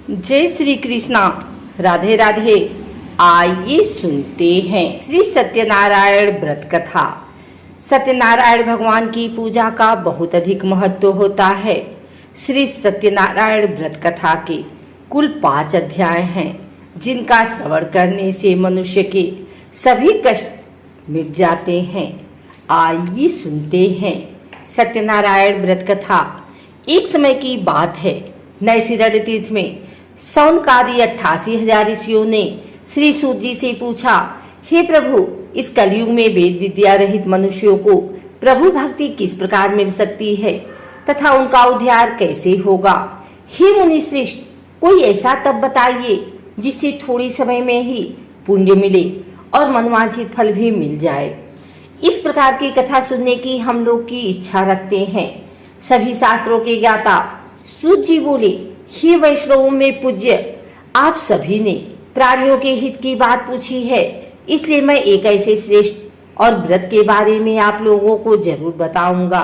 जय श्री कृष्णा, राधे राधे। आइए सुनते हैं श्री सत्यनारायण व्रत कथा। सत्यनारायण भगवान की पूजा का बहुत अधिक महत्व होता है। श्री सत्यनारायण व्रत कथा के कुल 5 अध्याय हैं, जिनका श्रवण करने से मनुष्य के सभी कष्ट मिट जाते हैं। आइए सुनते हैं सत्यनारायण व्रत कथा। एक समय की बात है, नैमिषारण्य तीर्थ में सौनकादि 88,000 ऋषियों ने श्री सूत जी से पूछा, हे प्रभु, इस कलयुग में वेद विद्या रहित मनुष्यों को प्रभु भक्ति किस प्रकार मिल सकती है तथा उनका उद्धार कैसे होगा? हे मुनि श्रेष्ठ, कोई ऐसा तप बताइए जिससे थोड़ी समय में ही पुण्य मिले और मनवांछित फल भी मिल जाए। इस प्रकार की कथा सुनने की हम लोग की इच्छा रखते हैं। सभी शास्त्रों के ज्ञाता सूत जी बोले, हे वैष्णवों में पूज्य, आप सभी ने प्राणियों के हित की बात पूछी है, इसलिए मैं एक ऐसे श्रेष्ठ और व्रत के बारे में आप लोगों को जरूर बताऊंगा,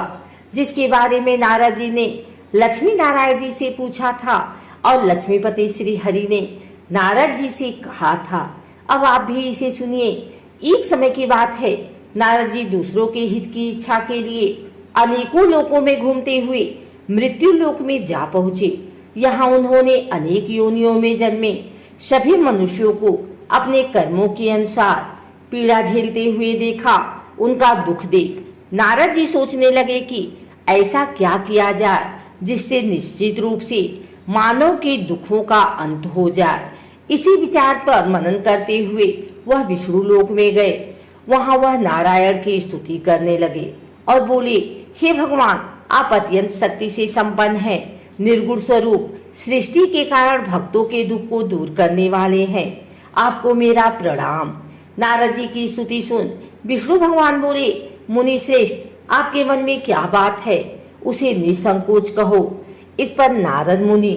जिसके बारे में नारद जी ने लक्ष्मी नारायण जी से पूछा था और लक्ष्मीपति श्री हरि ने नारद जी से कहा था। अब आप भी इसे सुनिए। एक समय की बात है, नारद जी दूसरों के हित की इच्छा के लिए अनेकों लोकों में घूमते हुए मृत्यु लोक में जा पहुंचे। यहाँ उन्होंने अनेक योनियों में जन्मे सभी मनुष्यों को अपने कर्मों के अनुसार पीड़ा झेलते हुए देखा। उनका दुख देख नारद जी सोचने लगे कि ऐसा क्या किया जाए जिससे निश्चित रूप से मानव के दुखों का अंत हो जाए। इसी विचार पर मनन करते हुए वह विष्णु लोक में गए। वहां वह नारायण की स्तुति करने लगे और बोले, हे भगवान, आप अत्यंत शक्ति से संपन्न हैं, निर्गुण स्वरूप, सृष्टि के कारण भक्तों के दुख को दूर करने वाले हैं। आपको मेरा प्रणाम। नारद जी की स्तुति सुन विष्णु भगवान बोले, मुनि श्रेष्ठ, आपके मन में क्या बात है, उसे निसंकोच कहो। इस पर नारद मुनि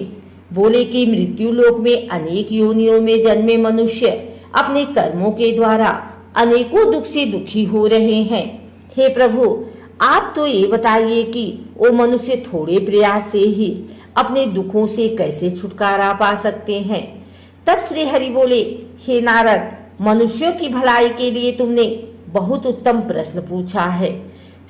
बोले कि मृत्यु लोक में अनेक योनियों में जन्मे मनुष्य अपने कर्मों के द्वारा अनेकों दुख से दुखी हो रहे हैं। हे प्रभु, आप तो ये बताइए कि वो मनुष्य थोड़े प्रयास से ही अपने दुखों से कैसे छुटकारा पा सकते हैं। तब श्री हरि बोले, हे नारद, मनुष्यों की भलाई के लिए तुमने बहुत उत्तम प्रश्न पूछा है।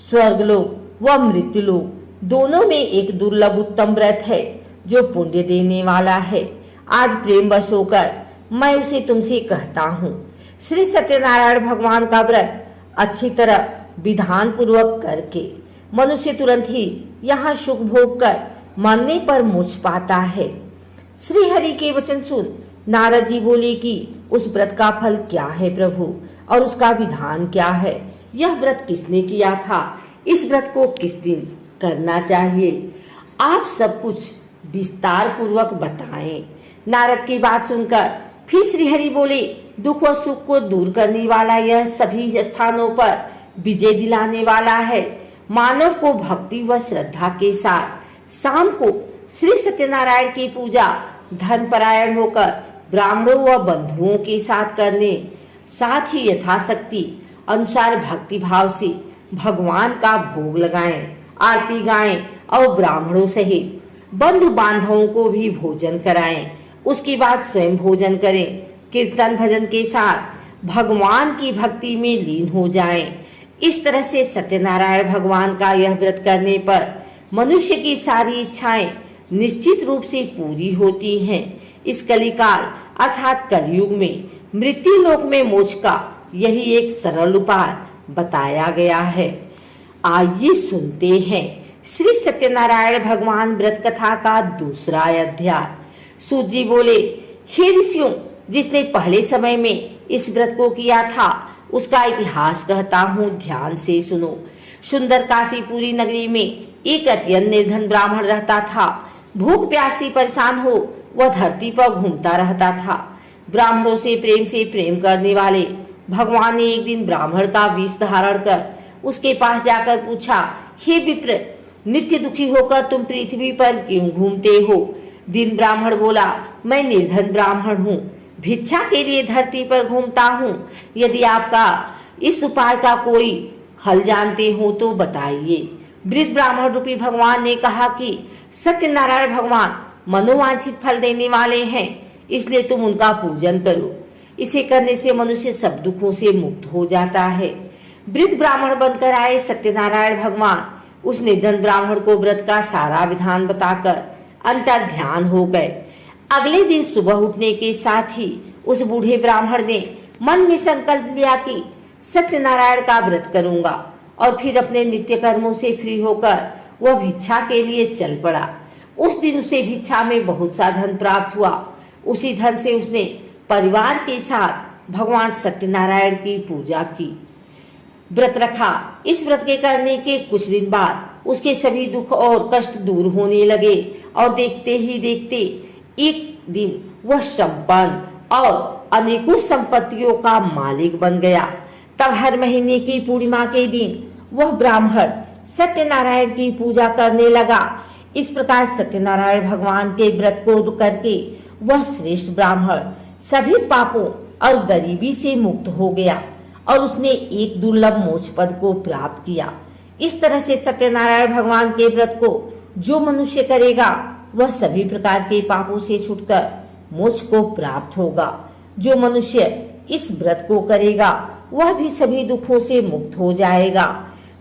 स्वर्गलोक व मृत्युलोक दोनों में एक दुर्लभ उत्तम व्रत है जो पुण्य देने वाला है। आज प्रेम वश होकर मैं उसे तुमसे कहता हूँ। श्री सत्यनारायण भगवान का व्रत अच्छी तरह विधान पूर्वक करके मनुष्य तुरंत ही यहाँ सुख भोग कर मरने पर मोक्ष पाता है। श्री हरि के वचन सुन नारद जी बोले कि उस व्रत का फल क्या है प्रभु, और उसका विधान क्या है? यह व्रत किसने किया था? इस व्रत को किस दिन करना चाहिए? आप सब कुछ विस्तार पूर्वक बताएं। नारद की बात सुनकर फिर श्री हरि बोले, दुख व सुख को दूर करने वाला यह सभी स्थानों पर विजय दिलाने वाला है। मानव को भक्ति व श्रद्धा के साथ शाम को श्री सत्यनारायण की पूजा धर्मपरायण होकर ब्राह्मणों व बंधुओं के साथ करने, साथ ही यथाशक्ति अनुसार भक्ति भाव से भगवान का भोग लगाएं, आरती गाएं और ब्राह्मणों सहित बंधु बांधवों को भी भोजन कराएं। उसके बाद स्वयं भोजन करें। कीर्तन भजन के साथ भगवान की भक्ति में लीन हो जाएं। इस तरह से सत्यनारायण भगवान का यह व्रत करने पर मनुष्य की सारी इच्छाएं निश्चित रूप से पूरी होती हैं। इस कलिकाल अर्थात कलयुग में मृत्यु लोक में मोक्ष का यही एक सरल उपाय बताया गया है। आइए सुनते हैं श्री सत्यनारायण भगवान व्रत कथा का दूसरा अध्याय। सूत जी बोले, हे ऋषियों, जिसने पहले समय में इस व्रत को किया था उसका इतिहास कहता हूँ, ध्यान से सुनो। सुंदर काशीपुरी नगरी में एक अत्यंत निर्धन ब्राह्मण रहता था। भूख प्यास से परेशान हो वह धरती पर घूमता रहता था। ब्राह्मणों से प्रेम करने वाले भगवान ने एक दिन ब्राह्मण का वेश धारण कर उसके पास जाकर पूछा, हे विप्र, नित्य दुखी होकर तुम पृथ्वी पर क्यों घूमते हो? दिन ब्राह्मण बोला, मैं निर्धन ब्राह्मण हूँ, भिक्षा के लिए धरती पर घूमता हूँ। यदि आपका इस उपाय का कोई हल जानते हो तो बताइए। वृद्ध ब्राह्मण रूपी भगवान ने कहा कि सत्यनारायण भगवान मनोवांछित फल देने वाले हैं, इसलिए तुम उनका पूजन करो। इसे करने से मनुष्य सब दुखों से मुक्त हो जाता है। वृद्ध ब्राह्मण बनकर आए सत्यनारायण भगवान उस निर्धन ब्राह्मण को व्रत का सारा विधान बताकर अंतर ध्यान हो गए। अगले दिन सुबह उठने के साथ ही उस बूढ़े ब्राह्मण ने मन में संकल्प लिया कि सत्यनारायण का व्रत करूंगा, और फिर अपने नित्य कर्मों से फ्री होकर वह भिक्षा के लिए चल पड़ा। उस दिन उसे भिक्षा में बहुत सा धन प्राप्त हुआ। उसी धन से उसने परिवार के साथ भगवान सत्यनारायण की पूजा की, व्रत रखा। इस व्रत के करने के कुछ दिन बाद उसके सभी दुख और कष्ट दूर होने लगे, और देखते ही देखते एक दिन वह संपन्न और अनेकों संपत्तियों का मालिक बन गया। तब हर महीने की पूर्णिमा के दिन वह ब्राह्मण सत्यनारायण की पूजा करने लगा। इस प्रकार सत्यनारायण भगवान के व्रत को करके वह श्रेष्ठ ब्राह्मण सभी पापों और गरीबी से मुक्त हो गया, और उसने एक दुर्लभ मोक्ष पद को प्राप्त किया। इस तरह से सत्यनारायण भगवान के व्रत को जो मनुष्य करेगा वह सभी प्रकार के पापों से छूटकर मोक्ष को प्राप्त होगा। जो मनुष्य इस व्रत को करेगा वह भी सभी दुखों से मुक्त हो जाएगा।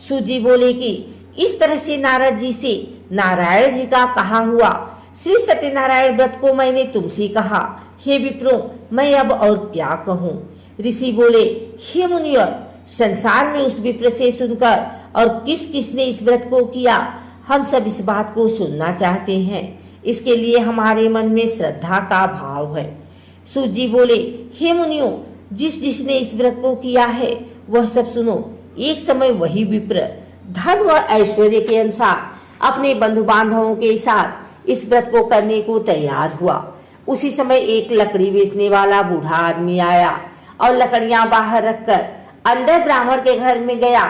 सूत जी बोले कि इस तरह से नारद जी से नारायण जी का कहा हुआ श्री सत्यनारायण व्रत को मैंने तुमसे कहा, हे विप्रो मैं अब और क्या कहूँ। ऋषि बोले, हे मुनिवर, संसार में उस विप्र से सुनकर और किस किसने इस व्रत को किया, हम सब इस बात को सुनना चाहते हैं। इसके लिए हमारे मन में श्रद्धा का भाव है। सूत जी बोले, हे मुनियों, जिस जिसने इस व्रत को किया है वह सब सुनो। एक समय वही विप्र धन व ऐश्वर्य के अनुसार अपने बंधु बांधवों के साथ इस व्रत को करने को तैयार हुआ। उसी समय एक लकड़ी बेचने वाला बूढ़ा आदमी आया और लकड़ियां बाहर रखकर अंदर ब्राह्मण के घर में गया।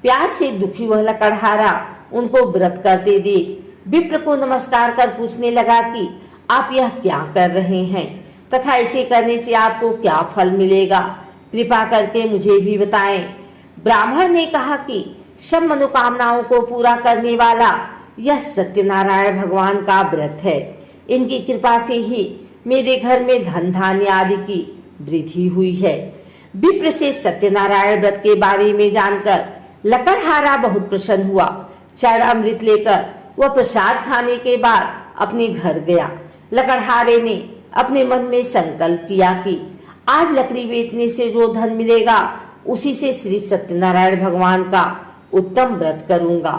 प्यास से दुखी वह लकड़हारा उनको व्रत करते देख विप्र को नमस्कार कर पूछने लगा कि आप यह क्या कर रहे हैं तथा इसे करने से आपको क्या फल मिलेगा, कृपा करके मुझे भी बताएं। ब्राह्मण ने कहा कि सब मनोकामनाओं को पूरा करने वाला यह सत्यनारायण भगवान का व्रत है। इनकी कृपा से ही मेरे घर में धन धान्य आदि की वृद्धि हुई है। विप्र से सत्यनारायण व्रत के बारे में जानकर लकड़हारा बहुत प्रसन्न हुआ। चरणामृत लेकर वह प्रसाद खाने के बाद अपने घर गया। लकड़हारे ने अपने मन में संकल्प किया कि आज लकड़ी बेचने से जो धन मिलेगा उसी से श्री सत्यनारायण भगवान का उत्तम व्रत करूंगा।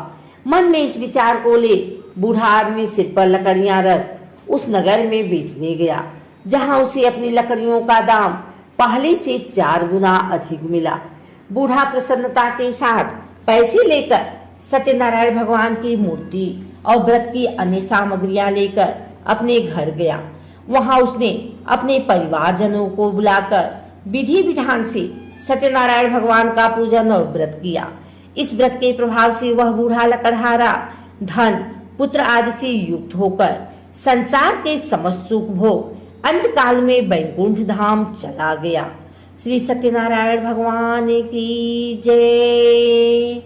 मन में इस विचार को ले बूढ़ा आदमी सिर पर लकड़ियां रख उस नगर में बेचने गया, जहां उसे अपनी लकड़ियों का दाम पहले से 4 गुना अधिक मिला। बूढ़ा प्रसन्नता के साथ पैसे लेकर सत्यनारायण भगवान की मूर्ति और व्रत की अन्य सामग्रियां लेकर अपने घर गया। वहां उसने अपने परिवारजनों को बुलाकर विधि विधान से सत्यनारायण भगवान का पूजन और व्रत किया। इस व्रत के प्रभाव से वह बूढ़ा लकड़हारा धन पुत्र आदि से युक्त होकर संसार के समस्त सुख भोग अंत काल में वैकुंठ धाम चला गया। श्री सत्यनारायण भगवान की जय।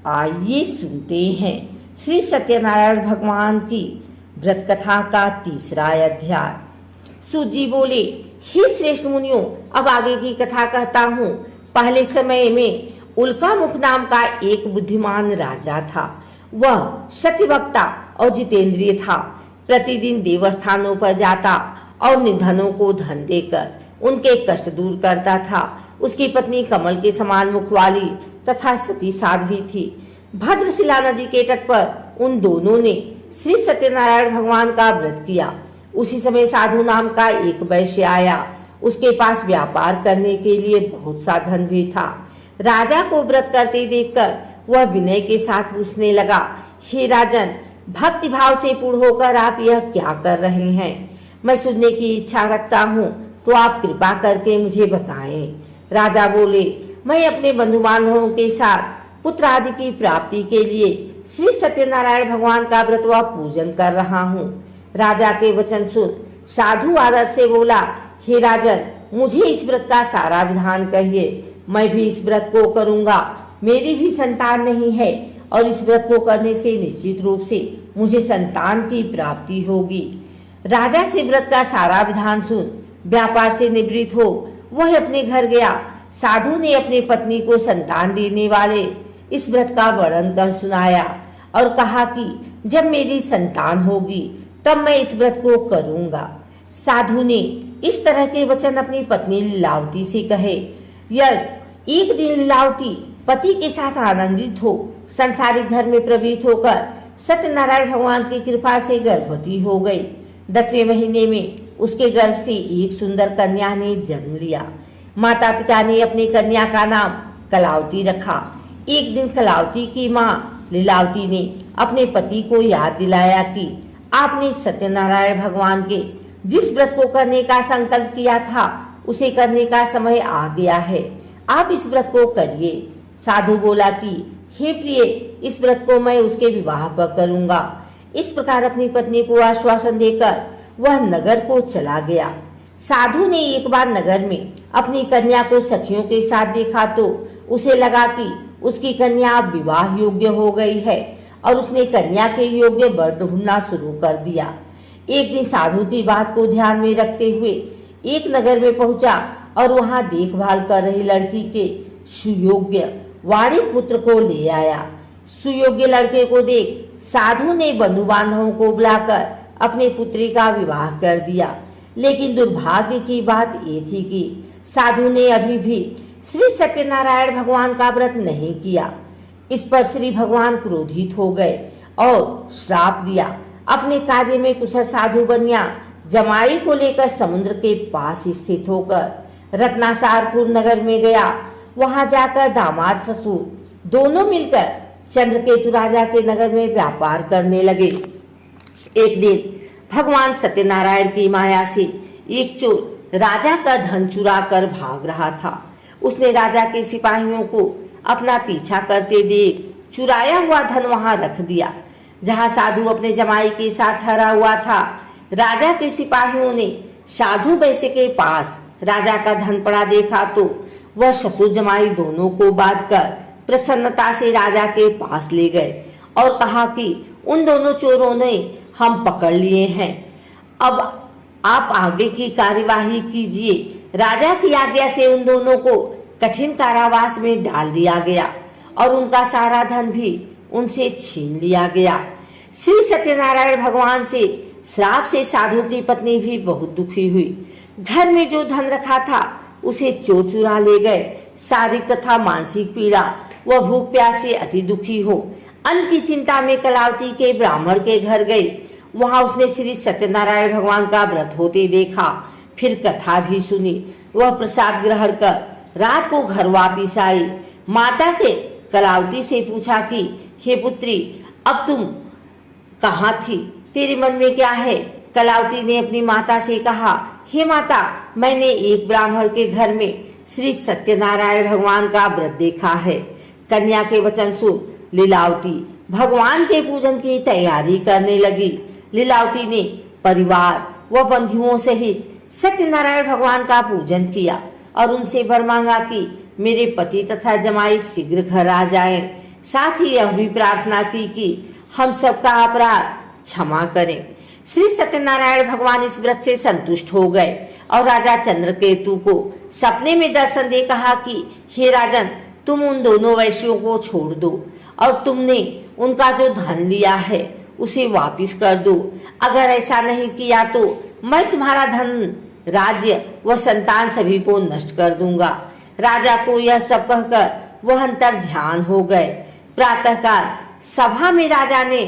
आइए सुनते हैं श्री सत्यनारायण भगवान की व्रत कथा का 3रा अध्याय। सूत जी बोले, हे श्रेष्ठ मुनियों, अब आगे की कथा कहता हूँ। पहले समय में उल्का मुख नाम का एक बुद्धिमान राजा था। वह सत्यवक्ता और जितेंद्रिय था। प्रतिदिन देवस्थानों पर जाता और निर्धनों को धन देकर उनके कष्ट दूर करता था। उसकी पत्नी कमल के समान मुख वाली तथा सती साध्वी थी। भद्रशिला नदी के तट पर उन दोनों ने श्री सत्यनारायण भगवान का व्रत किया। उसी समय साधु नाम का एक वैश्य आया। उसके पास व्यापार करने के लिए बहुत सा धन भी था। राजा को व्रत करते देखकर वह विनय के साथ पूछने लगा, हे राजन, भक्ति भाव से पूर्ण होकर आप यह क्या कर रहे हैं? मैं सुनने की इच्छा रखता हूँ, तो आप कृपा करके मुझे बताएं। राजा बोले, मैं अपने बंधु बांधवों के साथ पुत्र आदि की प्राप्ति के लिए श्री सत्यनारायण भगवान का व्रत व पूजन कर रहा हूँ। राजा के वचन सुन साधु आदर से बोला, हे राजन, मुझे इस व्रत का सारा विधान कहिए। मैं भी इस व्रत को करूंगा। मेरी भी संतान नहीं है और इस व्रत को करने से निश्चित रूप से मुझे संतान की प्राप्ति होगी। राजा से व्रत का सारा विधान सुन व्यापार से निवृत्त हो वह अपने घर गया। साधु ने अपनी पत्नी को संतान देने वाले इस व्रत का वर्णन कर सुनाया और कहा कि जब मेरी संतान होगी तब मैं इस व्रत को करूंगा। साधु ने इस तरह के वचन अपनी पत्नी लीलावती से कहे। यह एक दिन लीलावती पति के साथ आनंदित हो संसारिक घर में प्रवेश होकर सत्यनारायण भगवान की कृपा से गर्भवती हो गई। 10वें महीने में उसके गर्भ से एक सुंदर कन्या ने जन्म लिया। माता पिता ने अपनी कन्या का नाम कलावती रखा। एक दिन कलावती की माँ लीलावती ने अपने पति को याद दिलाया कि आपने सत्यनारायण भगवान के जिस व्रत को करने का संकल्प किया था उसे करने का समय आ गया है, आप इस व्रत को करिए। साधु बोला कि हे प्रिय, इस व्रत को मैं उसके विवाह पर करूंगा। इस प्रकार अपनी पत्नी को आश्वासन देकर वह नगर को चला गया। साधु ने एक बार नगर में अपनी कन्या को सखियों के साथ देखा तो उसे लगा कि उसकी कन्या अब विवाह योग्य हो गई है और उसने कन्या के योग्य वर ढूंढना शुरू कर दिया। एक दिन साधु की बात को ध्यान में रखते हुए एक नगर में पहुंचा और वहां देखभाल कर रही लड़की के सुयोग्य वाणी पुत्र को ले आया। सुयोग्य लड़के को देख साधु ने बंधु बांधवों को बुलाकर अपने पुत्री का विवाह कर दिया। लेकिन दुर्भाग्य की बात ये थी कि साधु ने अभी भी श्री सत्यनारायण भगवान का व्रत नहीं किया। इस पर श्री भगवान क्रोधित हो गए और श्राप दिया। अपने कार्य में कुशल साधु बनिया जमाई को लेकर समुद्र के पास स्थित होकर रत्नासारपुर नगर में गया। वहां जाकर दामाद ससुर दोनों मिलकर चंद्रकेतु राजा के नगर में व्यापार करने लगे। एक दिन भगवान सत्यनारायण की माया से एक चोर राजा का धन चुरा कर भाग रहा था। उसने राजा के सिपाहियों को अपना पीछा करते देख चुराया हुआ धन वहां रख दिया जहां साधु अपने जमाई के साथ ठहरा हुआ था। राजा के सिपाहियों ने साधु वैश्य के पास राजा का धन पड़ा देखा तो वह ससुर जमाई दोनों को बांधकर प्रसन्नता से राजा के पास ले गए और कहा कि उन दोनों चोरों ने हम पकड़ लिए हैं, अब आप आगे की कार्यवाही कीजिए। राजा की आज्ञा से उन दोनों को कठिन कारावास में डाल दिया गया और उनका सारा धन भी उनसे छीन लिया गया। श्री सत्यनारायण भगवान से श्राप से साधु की पत्नी भी बहुत दुखी हुई। घर में जो धन रखा था उसे चोर चुरा ले गए। शारीरिक तथा मानसिक पीड़ा व भूख प्यास से अति दुखी हो अन्न की चिंता में कलावती के ब्राह्मण के घर गई। वहां उसने श्री सत्यनारायण भगवान का व्रत होते देखा, फिर कथा भी सुनी। वह प्रसाद ग्रहण कर रात को घर वापिस आई। माता के कलावती से पूछा कि हे पुत्री, अब तुम कहाँ थी, तेरे मन में क्या है? कलावती ने अपनी माता से कहा, हे माता, मैंने एक ब्राह्मण के घर में श्री सत्यनारायण भगवान का व्रत देखा है। कन्या के वचन सुन लीलावती भगवान के पूजन की तैयारी करने लगी। लीलावती ने परिवार व बंधुओं सहित सत्यनारायण भगवान का पूजन किया और उनसे वर मांगा कि मेरे पति तथा जमाई शीघ्र घर आ जाएं। साथ ही यह भी प्रार्थना की कि हम सबका अपराध क्षमा करें। श्री सत्यनारायण भगवान इस व्रत से संतुष्ट हो गए और राजा चंद्रकेतु को सपने में दर्शन दे कहा कि हे राजन, तुम उन दोनों वैश्यों को छोड़ दो और तुमने उनका जो धन लिया है उसे वापिस कर दो। अगर ऐसा नहीं किया तो मैं तुम्हारा धन, राज्य व संतान सभी को नष्ट कर दूंगा। राजा को यह सब कहकर वह अंतर ध्यान हो गए। प्रातःकाल सभा में राजा ने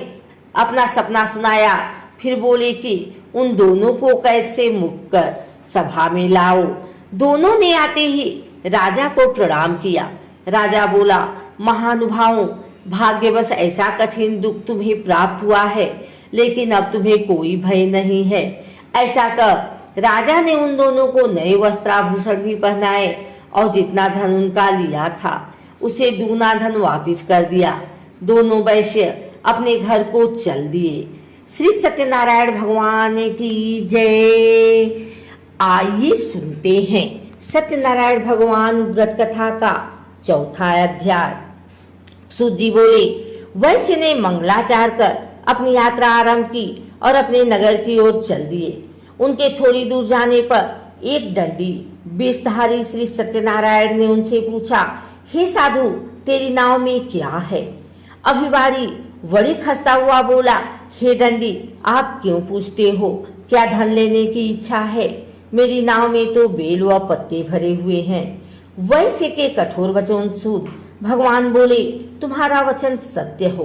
अपना सपना सुनाया, फिर बोले कि उन दोनों को कैद से मुक्त कर सभा में लाओ। दोनों ने आते ही राजा को प्रणाम किया। राजा बोला, महानुभावों, भाग्यवश ऐसा कठिन दुख तुम्हें प्राप्त हुआ है, लेकिन अब तुम्हें कोई भय नहीं है। ऐसा कर राजा ने उन दोनों को नए वस्त्राभूषण भी पहनाए और जितना धन उनका लिया था उसे दुगना धन वापिस कर दिया। दोनों वैश्य अपने घर को चल दिए। श्री सत्यनारायण भगवान की जय। आइए सुनते हैं सत्यनारायण भगवान व्रत कथा का चौथा अध्याय। सूत जी बोले, वैश्य ने मंगलाचार कर अपनी यात्रा आरंभ की और अपने नगर की ओर चल दिए। उनके थोड़ी दूर जाने पर एक दंडी बेशधारी श्री सत्यनारायण ने उनसे पूछा, हे साधु, तेरी नाव में क्या है? अभिवाड़ी बड़ी खस्ता हुआ बोला, हे दंडी, आप क्यों पूछते हो? क्या धन लेने की इच्छा है? मेरी नाव में तो बेल व पत्ते भरे हुए हैं। वैश्य के कठोर वचन सुन भगवान बोले, तुम्हारा वचन सत्य हो।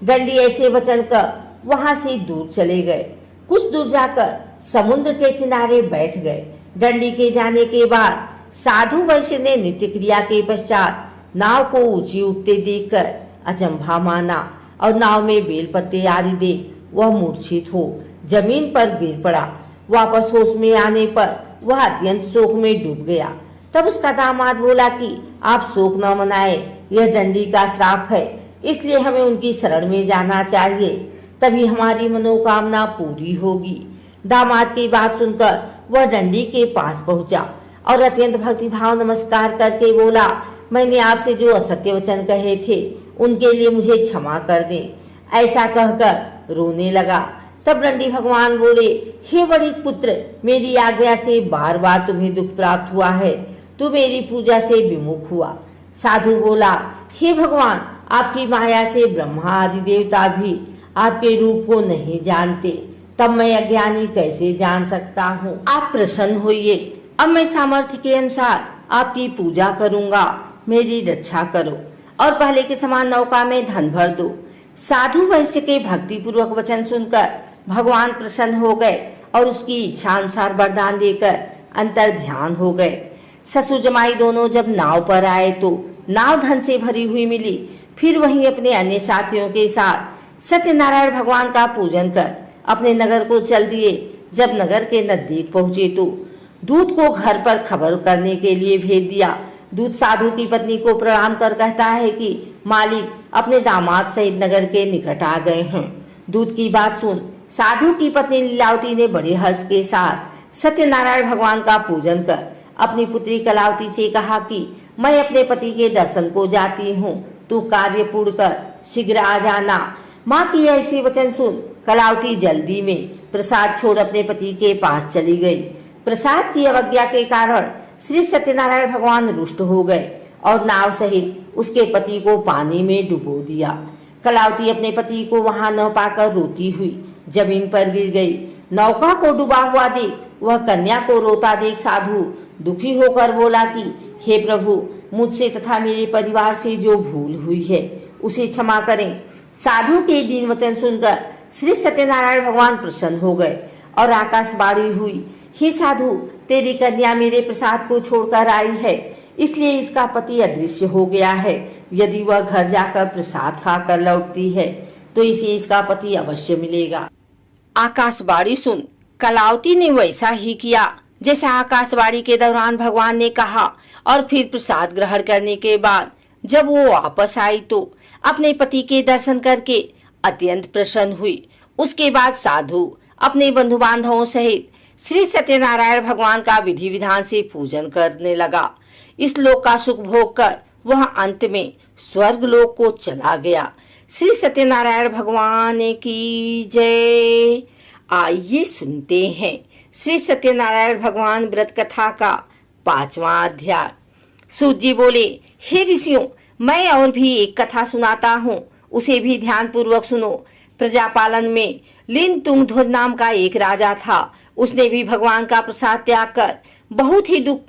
दंडी ऐसे वचन कर वहां से दूर चले गए। कुछ दूर जाकर समुद्र के किनारे बैठ गए। दंडी के जाने के बाद साधु वैश्य ने नित्य क्रिया के पश्चात नाव को ऊंची उठते देखकर अचंभा माना और नाव में बेल पत्ते आदि देख वह मूर्छित हो जमीन पर गिर पड़ा। वापस होश में आने पर वह अत्यंत शोक में डूब गया। तब उसका दामाद बोला कि आप शोक न मनाए, यह दंडी का श्राप है, इसलिए हमें उनकी शरण में जाना चाहिए, तभी हमारी मनोकामना पूरी होगी। दामाद की बात सुनकर वह दंडी के पास पहुंचा और अत्यंत भक्तिभाव नमस्कार करके बोला, मैंने आपसे जो असत्य वचन कहे थे उनके लिए मुझे क्षमा कर दें। ऐसा कहकर रोने लगा। तब दंडी भगवान बोले, हे बड़े पुत्र, मेरी आज्ञा से बार बार तुम्हें दुख प्राप्त हुआ है, तू मेरी पूजा से विमुख हुआ। साधु बोला, हे भगवान, आपकी माया से ब्रह्मा आदि देवता भी आपके रूप को नहीं जानते, तब मैं अज्ञानी कैसे जान सकता हूँ? आप प्रसन्न होइए, अब मैं सामर्थ्य के अनुसार आपकी पूजा करूँगा, मेरी रक्षा करो और पहले के समान नौका में धन भर दो। साधु वैश्य के भक्ति पूर्वक वचन सुनकर भगवान प्रसन्न हो गए और उसकी इच्छा अनुसार वरदान देकर अंतर ध्यान हो गए। ससुर जमाई दोनों जब नाव पर आए तो नाव धन से भरी हुई मिली। फिर वहीं अपने अन्य साथियों के साथ सत्यनारायण भगवान का पूजन कर अपने नगर को चल दिए। जब नगर के नजदीक पहुंचे तो दूत को घर पर खबर करने के लिए भेज दिया। दूत साधु की पत्नी को प्रणाम कर कहता है कि मालिक अपने दामाद सहित नगर के निकट आ गए हैं। दूत की बात सुन साधु की पत्नी लीलावती ने बड़े हर्ष के साथ सत्यनारायण भगवान का पूजन कर अपनी पुत्री कलावती से कहा कि मैं अपने पति के दर्शन को जाती हूँ, तू कार्य पूर्ण कर शीघ्र आ जाना। माँ की ऐसे वचन सुन कलावती जल्दी में प्रसाद छोड़ अपने पति के पास चली गई। प्रसाद की अवज्ञा के कारण श्री सत्यनारायण भगवान रुष्ट हो गए और नाव सहित उसके पति को पानी में डुबो दिया। कलावती अपने पति को वहां न पाकर रोती हुई जमीन पर गिर गई। नौका को डूबा हुआ देख वह कन्या को रोता देख साधु दुखी होकर बोला कि हे प्रभु, मुझसे तथा मेरे परिवार से जो भूल हुई है उसे क्षमा करें। साधु के दीन वचन सुनकर श्री सत्यनारायण भगवान प्रसन्न हो गए और आकाशवाणी हुई, हे साधु, तेरी कन्या मेरे प्रसाद को छोड़कर आई है, इसलिए इसका पति अदृश्य हो गया है। यदि वह घर जाकर प्रसाद खाकर लौटती है तो इसे इसका पति अवश्य मिलेगा। आकाशवाणी सुन कलावती ने वैसा ही किया जैसा आकाशवाणी के दौरान भगवान ने कहा और फिर प्रसाद ग्रहण करने के बाद जब वो वापस आई तो अपने पति के दर्शन करके अत्यंत प्रसन्न हुई। उसके बाद साधु अपने बंधु बांधवों सहित श्री सत्यनारायण भगवान का विधि विधान से पूजन करने लगा। इस लोक का सुख भोग कर वह अंत में स्वर्ग लोक को चला गया। श्री सत्यनारायण भगवान की जय। आइए सुनते हैं श्री सत्यनारायण भगवान व्रत कथा का 5वां अध्याय। सूत जी बोले, हे ऋषियों, मैं और भी एक कथा सुनाता हूँ, उसे भी ध्यान पूर्वक सुनो। प्रजापालन में लिन तुंगध्वज नाम का एक राजा था। उसने भी भगवान का प्रसाद त्याग कर बहुत ही दुख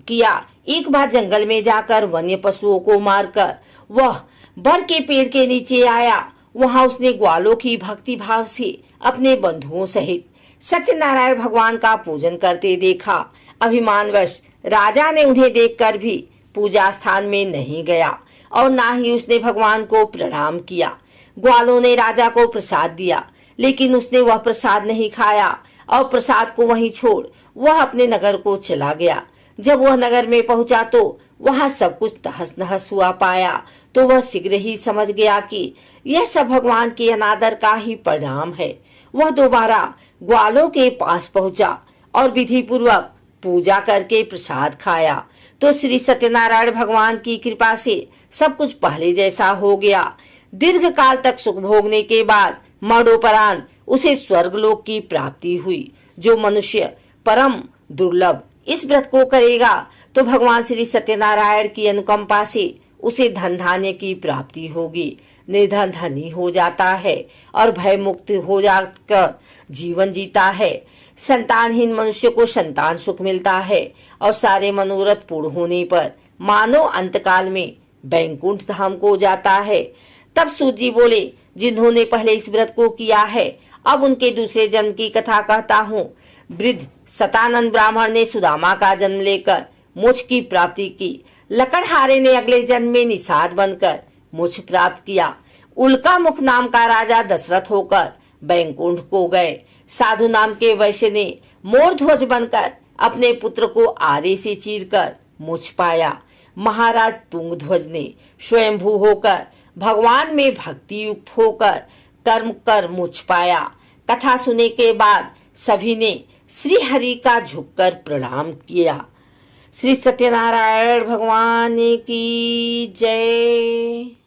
किया। एक बार जंगल में जाकर वन्य पशुओं को मारकर वह बर के पेड़ के नीचे आया। वहां उसने ग्वालों की भक्ति भाव से अपने बंधुओं सहित सत्यनारायण भगवान का पूजन करते देखा। अभिमानवश राजा ने उन्हें देखकर भी पूजा स्थान में नहीं गया और ना ही उसने भगवान को प्रणाम किया। ग्वालों ने राजा को प्रसाद दिया, लेकिन उसने वह प्रसाद नहीं खाया और प्रसाद को वहीं छोड़ वह अपने नगर को चला गया। जब वह नगर में पहुंचा तो वहां सब कुछ तहस नहस हुआ पाया तो वह शीघ्र ही समझ गया कि यह सब भगवान के अनादर का ही परिणाम है। वह दोबारा ग्वालों के पास पहुंचा और विधि पूर्वक पूजा करके प्रसाद खाया तो श्री सत्यनारायण भगवान की कृपा से सब कुछ पहले जैसा हो गया। दीर्घ काल तक सुख भोगने के बाद मरणोपरांत उसे स्वर्गलोक की प्राप्ति हुई, जो मनुष्य परम दुर्लभ इस व्रत को करेगा तो भगवान श्री सत्यनारायण की अनुकंपा से उसे धन धान्य की प्राप्ति होगी। निर्धन धनी हो जाता है और भय मुक्त हो जाकर जीवन जीता है। संतानहीन मनुष्य को संतान सुख मिलता है और सारे मनोरथ पूर्ण होने पर मानो अंतकाल में बैकुंठ धाम को जाता है। तब सूत जी बोले, जिन्होंने पहले इस व्रत को किया है, अब उनके दूसरे जन्म की कथा कहता हूँ। वृद्ध सतानंद ब्राह्मण ने सुदामा का जन्म लेकर मोक्ष की प्राप्ति की। लकड़हारे ने अगले जन्म में निषाद बनकर मोक्ष प्राप्त किया। उल्का मुख नाम का राजा दशरथ होकर बैकुंठ को गए। साधु नाम के वैश्य ने मोर ध्वज बनकर अपने पुत्र को आरे से चीरकर मोक्ष पाया। महाराज तुंगध्वज ने स्वयंभू होकर भगवान में भक्ति युक्त होकर कर्म कर मोक्ष पाया। कथा सुनने के बाद सभी ने श्री हरि का झुककर प्रणाम किया। श्री सत्यनारायण भगवान की जय।